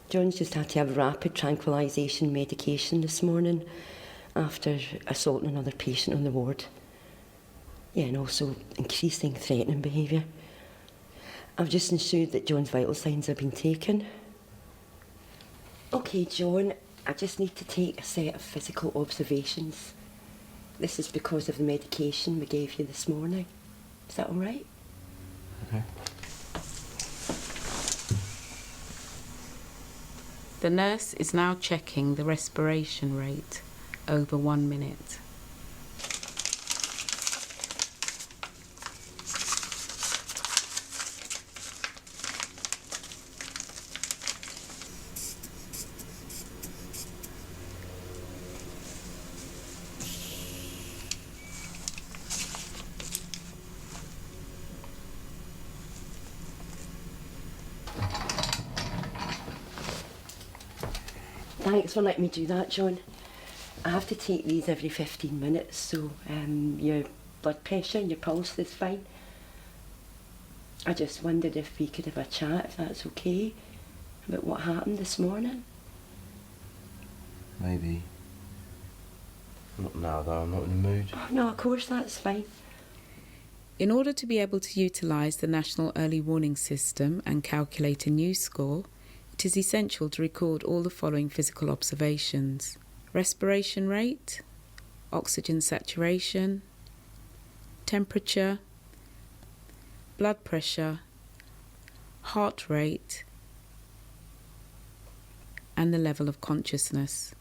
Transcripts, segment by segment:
John's just had to have rapid tranquilization medication this morning after assaulting another patient on the ward. Yeah, and also increasing threatening behaviour. I've just ensured that John's vital signs have been taken. OK, John, I just need to take a set of physical observations. This is because of the medication we gave you this morning. Is that all right? Okay. The nurse is now checking the respiration rate over 1 minute. Thanks for letting me do that, John. I have to take these every 15 minutes, so your blood pressure and your pulse is fine. I just wondered if we could have a chat, if that's okay, about what happened this morning. Maybe. Not now, though. I'm not in the mood. Oh, no, of course, that's fine. In order to be able to utilise the National Early Warning System and calculate a news score, it is essential to record all the following physical observations: respiration rate, oxygen saturation, temperature, blood pressure, heart rate, and the level of consciousness.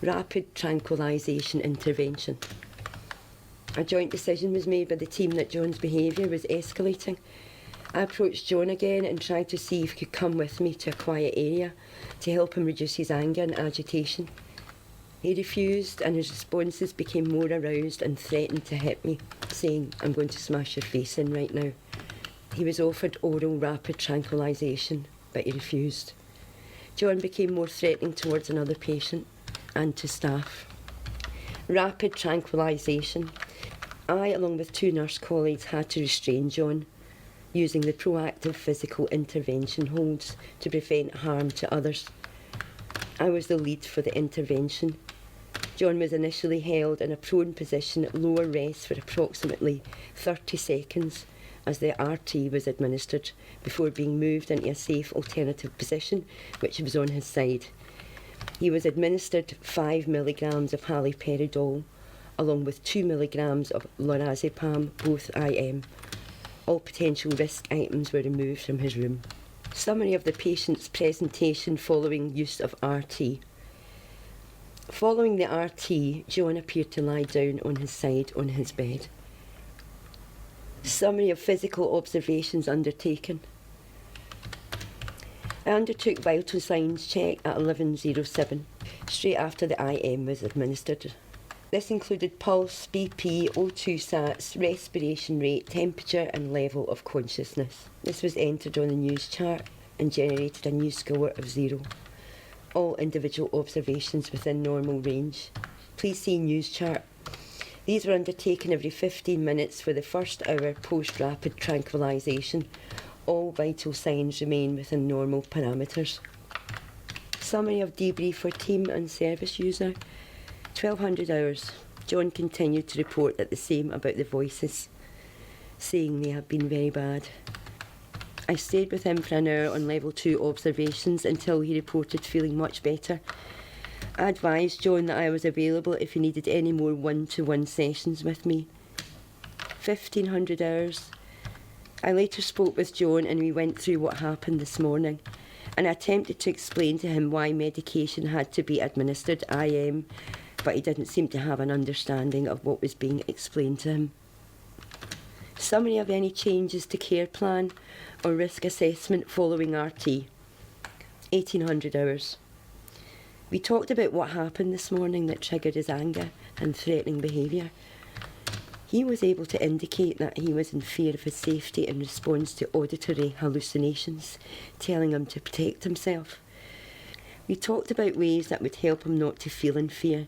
Rapid tranquilization intervention. A joint decision was made by the team that John's behaviour was escalating. I approached John again and tried to see if he could come with me to a quiet area to help him reduce his anger and agitation. He refused, and his responses became more aroused and threatened to hit me, saying, "I'm going to smash your face in right now." He was offered oral rapid tranquilization, but he refused. John became more threatening towards another patient and to staff. Rapid tranquilization. I, along with 2 nurse colleagues, had to restrain John, using the proactive physical intervention holds to prevent harm to others. I was the lead for the intervention. John was initially held in a prone position at lower rest for approximately 30 seconds as the RT was administered, before being moved into a safe alternative position, which was on his side. He was administered 5 milligrams of haloperidol, along with 2 milligrams of lorazepam, both IM. All potential risk items were removed from his room. Summary of the patient's presentation following use of RT. Following the RT, John appeared to lie down on his side on his bed. Summary of physical observations undertaken. I undertook vital signs check at 11:07, straight after the IM was administered. This included pulse, BP, O2 sats, respiration rate, temperature and level of consciousness. This was entered on the news chart and generated a news score of 0. All individual observations within normal range. Please see news chart. These were undertaken every 15 minutes for the first hour post-rapid tranquilization. All vital signs remain within normal parameters. Summary of debrief for team and service user. 1200 hours. John continued to report the same about the voices, saying they have been very bad. I stayed with him for an hour on level 2 observations until he reported feeling much better. I advised John that I was available if he needed any more one-to-one sessions with me. 1500 hours. I later spoke with John and we went through what happened this morning, and I attempted to explain to him why medication had to be administered IM, but he didn't seem to have an understanding of what was being explained to him. Summary of any changes to care plan or risk assessment following RT. 1800 hours. We talked about what happened this morning that triggered his anger and threatening behaviour. He was able to indicate that he was in fear of his safety in response to auditory hallucinations, telling him to protect himself. We talked about ways that would help him not to feel in fear,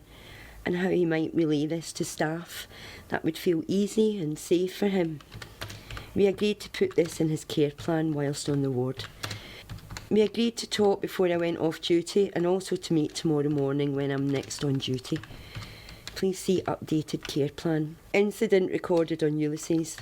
and how he might relay this to staff that would feel easy and safe for him. We agreed to put this in his care plan whilst on the ward. We agreed to talk before I went off duty and also to meet tomorrow morning when I'm next on duty. Please see updated care plan. Incident recorded on Ulysses.